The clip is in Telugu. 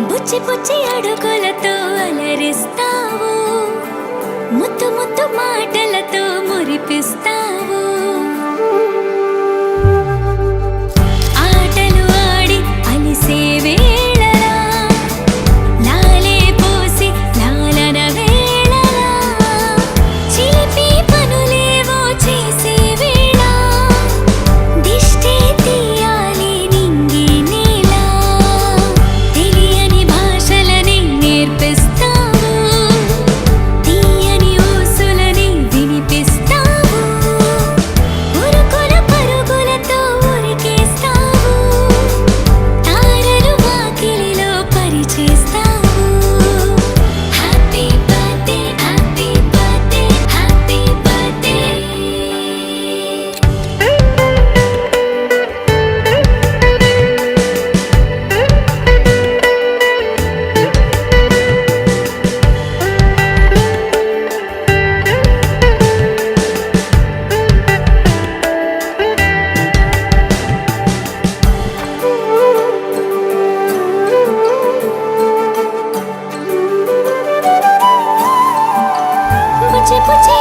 పుచ్చి పుచ్చి అడుగులతో అలరిస్తావు, ముత్తు ముత్తు మాటలతో మురిపిస్తావు. ఆటలు ఆడి అలిసే వేళలా, లాలే పోసి లాలన వేళలా, చిలిపి పనులేవో చేసే వేళ, దిష్టి తీయాలి నింగి నేల, తెలియని భాషలని నేర్పిస్తావు, తీయని ఊసులని వినిపిస్తావు, ఉరుకుల పరుగులతో ఉరికేస్తావు, తారలు వాకిలిలో పరిచేస్తావు. Happy birthday happy birthday happy birthday. పుచ్చి పుచ్చి